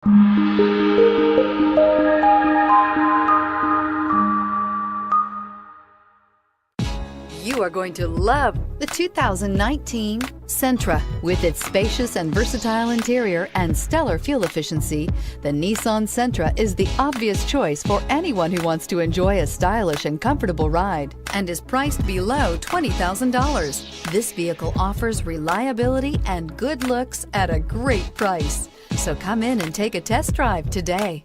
You are going to love the 2019 Sentra. With its spacious and versatile interior and stellar fuel efficiency, the Nissan Sentra is the obvious choice for anyone who wants to enjoy a stylish and comfortable ride and is priced below $20,000. This vehicle offers reliability and good looks at a great price. So come in and take a test drive today.